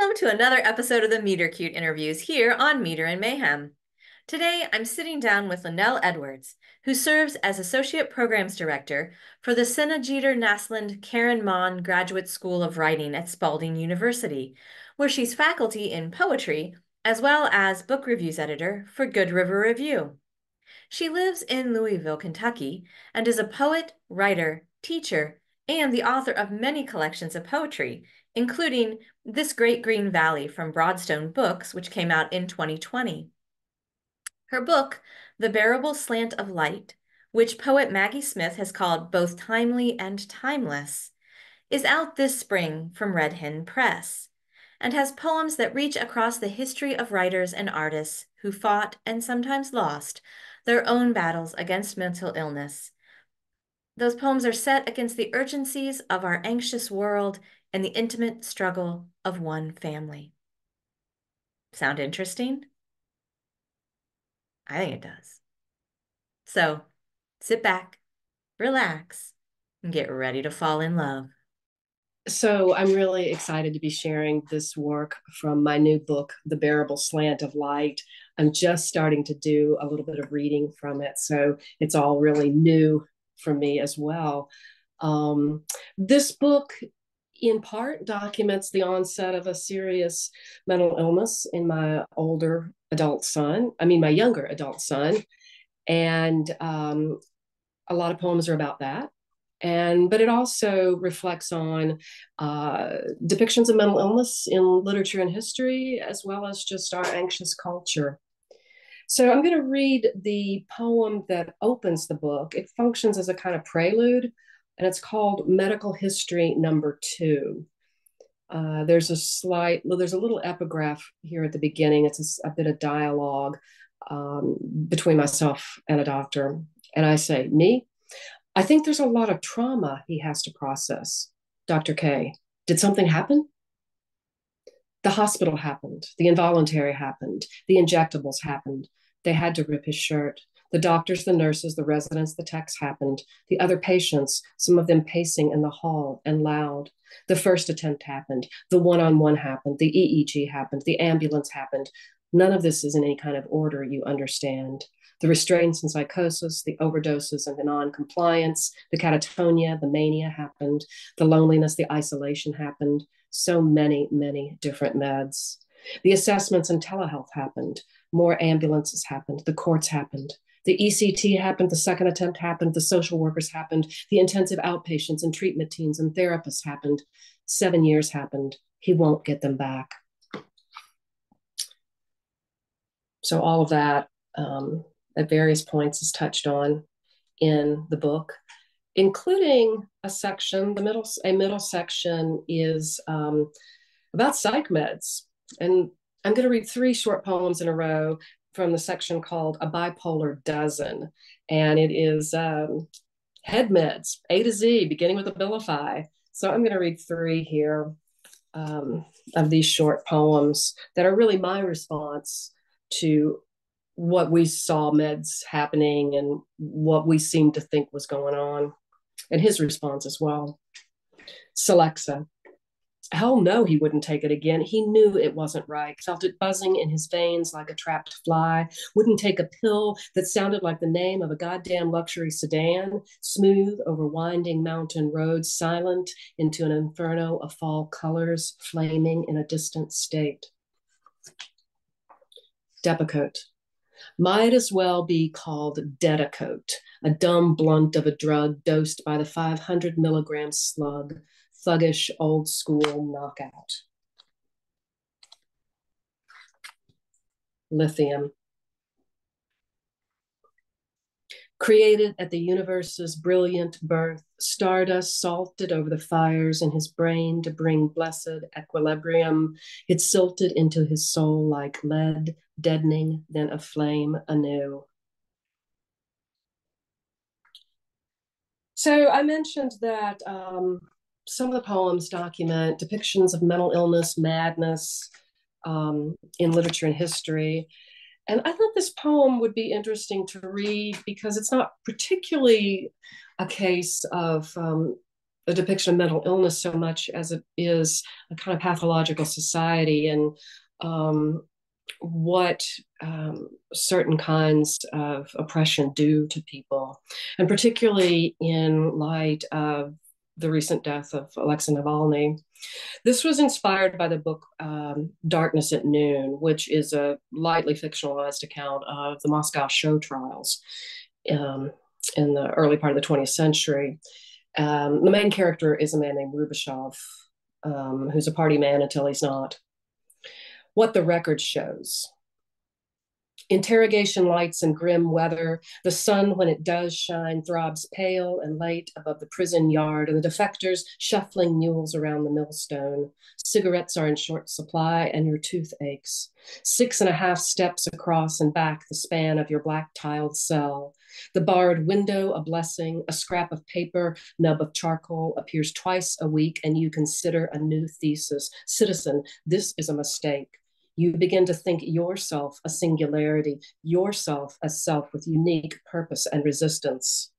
Welcome to another episode of the Meter Cute interviews here on Meter and Mayhem. Today, I'm sitting down with Lynnell Edwards, who serves as Associate Programs Director for the Sena Jeter Naslund Karen Mon Graduate School of Writing at Spalding University, where she's faculty in poetry as well as book reviews editor for Good River Review. She lives in Louisville, Kentucky, and is a poet, writer, teacher, and the author of many collections of poetry, including This Great Green Valley from Broadstone Books, which came out in 2020. Her book, The Bearable Slant of Light, which poet Maggie Smith has called both timely and timeless, is out this spring from Red Hen Press, and has poems that reach across the history of writers and artists who fought and sometimes lost their own battles against mental illness. Those poems are set against the urgencies of our anxious world and the intimate struggle of one family. Sound interesting? I think it does. So sit back, relax, and get ready to fall in love. So I'm really excited to be sharing this work from my new book, The Bearable Slant of Light. I'm just starting to do a little bit of reading from it, so it's all really new for me as well. This book, in part, documents the onset of a serious mental illness in my younger adult son. And a lot of poems are about that. But it also reflects on depictions of mental illness in literature and history, as well as just our anxious culture. So I'm going to read the poem that opens the book. It functions as a kind of prelude, and it's called Medical History Number 2. There's a little epigraph here at the beginning. It's a bit of dialogue between myself and a doctor. And I say, me? I think there's a lot of trauma he has to process. Dr. K, did something happen? The hospital happened. The involuntary happened. The injectables happened. They had to rip his shirt. The doctors, the nurses, the residents, the techs happened. The other patients, some of them pacing in the hall and loud. The first attempt happened. The one-on-one happened. The EEG happened. The ambulance happened. None of this is in any kind of order, you understand. The restraints and psychosis, the overdoses and the non-compliance, the catatonia, the mania happened, the loneliness, the isolation happened, so many, many different meds. The assessments and telehealth happened, more ambulances happened, the courts happened, the ECT happened, the second attempt happened, the social workers happened, the intensive outpatients and treatment teams and therapists happened, 7 years happened, he won't get them back. So all of that, at various points is touched on in the book, including a middle section is about psych meds. And I'm going to read 3 short poems in a row from the section called A Bipolar Dozen. And it is head meds, A to Z, beginning with Abilify. So I'm going to read 3 here of these short poems that are really my response to what we saw meds happening and what we seemed to think was going on, and his response as well. Celexa. Hell no, he wouldn't take it again. He knew it wasn't right, felt it buzzing in his veins like a trapped fly, wouldn't take a pill that sounded like the name of a goddamn luxury sedan, smooth over winding mountain roads, silent into an inferno of fall colors, flaming in a distant state. Depakote. Might as well be called Dedicote, a dumb blunt of a drug dosed by the 500 milligram slug, thuggish old school knockout. Lithium. Created at the universe's brilliant birth, stardust salted over the fires in his brain to bring blessed equilibrium. It silted into his soul like lead, deadening, then aflame anew. So I mentioned that some of the poems document depictions of mental illness, madness in literature and history. And I thought this poem would be interesting to read because it's not particularly a case of a depiction of mental illness so much as it is a kind of pathological society, and what certain kinds of oppression do to people, and particularly in light of the recent death of Alexei Navalny. This was inspired by the book Darkness at Noon, which is a lightly fictionalized account of the Moscow show trials um, in the early part of the 20th century. The main character is a man named Rubashov, who's a party man until he's not. What the record shows: interrogation lights and grim weather. The sun, when it does shine, throbs pale and late above the prison yard, and the defectors shuffling mules around the millstone. Cigarettes are in short supply, and your tooth aches. 6.5 steps across and back the span of your black tiled cell. The barred window, a blessing, a scrap of paper, nub of charcoal, appears twice a week, and you consider a new thesis. Citizen, this is a mistake. You begin to think yourself a singularity, yourself a self with unique purpose and resistance.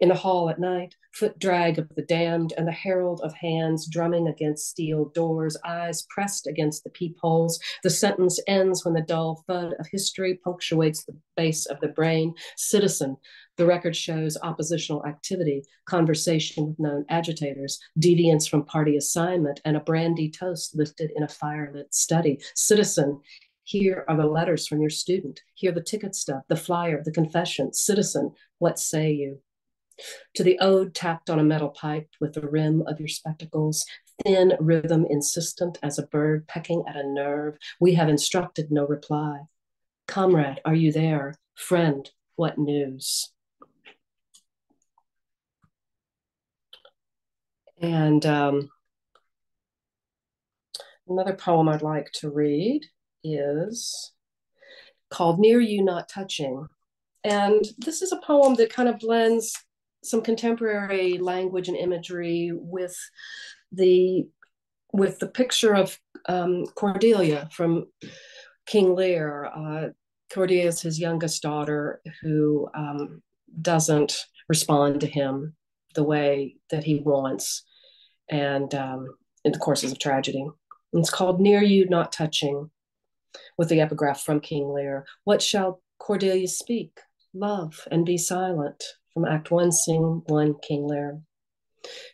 In the hall at night, foot drag of the damned and the herald of hands drumming against steel doors, eyes pressed against the peepholes. The sentence ends when the dull thud of history punctuates the base of the brain. Citizen, the record shows oppositional activity, conversation with known agitators, deviance from party assignment, and a brandy toast lifted in a firelit study. Citizen, here are the letters from your student. Here the ticket stub, the flyer, the confession. Citizen, what say you? To the ode tapped on a metal pipe with the rim of your spectacles, thin rhythm insistent as a bird pecking at a nerve, we have instructed no reply. Comrade, are you there? Friend, what news? And another poem I'd like to read is called Near You Not Touching. And this is a poem that kind of blends some contemporary language and imagery the with the picture of Cordelia from King Lear. Cordelia is his youngest daughter who doesn't respond to him the way that he wants, and in the courses of tragedy. And it's called Near You Not Touching, with the epigraph from King Lear. What shall Cordelia speak? Love and be silent. From Act 1, Scene 1, King Lear.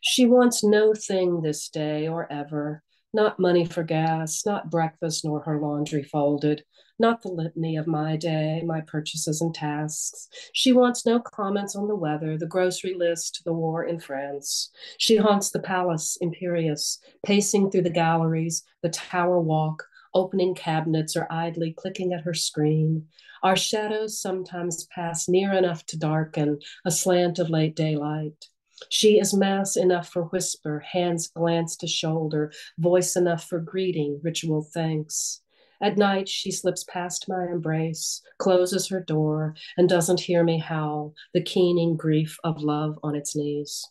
She wants no thing this day or ever, not money for gas, not breakfast nor her laundry folded, not the litany of my day, my purchases and tasks. She wants no comments on the weather, the grocery list, the war in France. She haunts the palace, imperious, pacing through the galleries, the tower walk, opening cabinets or idly clicking at her screen. Our shadows sometimes pass near enough to darken a slant of late daylight. She is mass enough for whisper, hands glance to shoulder, voice enough for greeting, ritual thanks. At night, she slips past my embrace, closes her door, and doesn't hear me howl, the keening grief of love on its knees.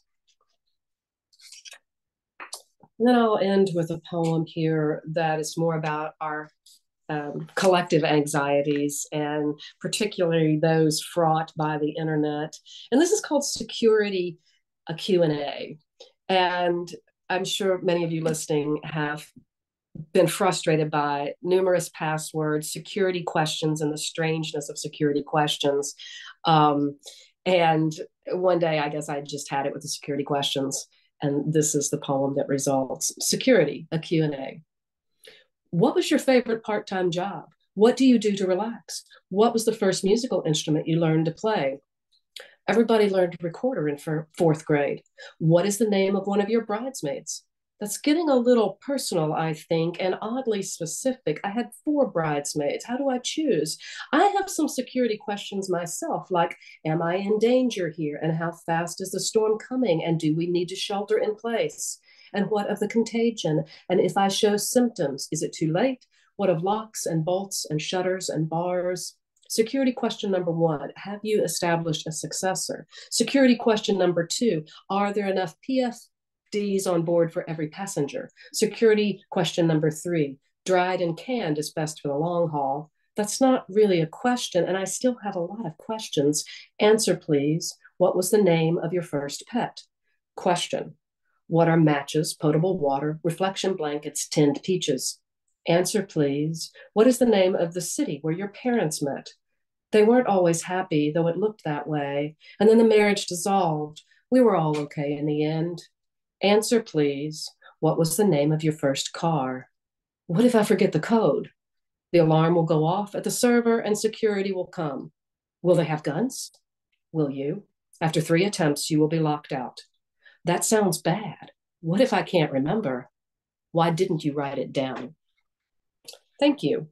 And then I'll end with a poem here that is more about our collective anxieties, and particularly those fraught by the internet. And this is called Security, a Q&A. And I'm sure many of you listening have been frustrated by numerous passwords, security questions, and the strangeness of security questions. And one day, I guess I just had it with the security questions. And this is the poem that results. Security, a Q&A. What was your favorite part-time job? What do you do to relax? What was the first musical instrument you learned to play? Everybody learned recorder in fourth grade. What is the name of one of your bridesmaids? That's getting a little personal, I think, and oddly specific. I had 4 bridesmaids. How do I choose? I have some security questions myself, like, am I in danger here? And how fast is the storm coming? And do we need to shelter in place? And what of the contagion? And if I show symptoms, is it too late? What of locks and bolts and shutters and bars? Security question number 1, have you established a successor? Security question number 2, are there enough PFDs on board for every passenger? Security question number 3, dried and canned is best for the long haul. That's not really a question, and I still have a lot of questions. Answer, please. What was the name of your first pet? Question, What are matches, potable water, reflection blankets, tinned peaches? Answer, please. What is the name of the city where your parents met? They weren't always happy, though it looked that way. And then the marriage dissolved. We were all okay in the end. Answer, please. What was the name of your first car? What if I forget the code? The alarm will go off at the server and security will come. Will they have guns? Will you? After 3 attempts, you will be locked out. That sounds bad. What if I can't remember? Why didn't you write it down? Thank you.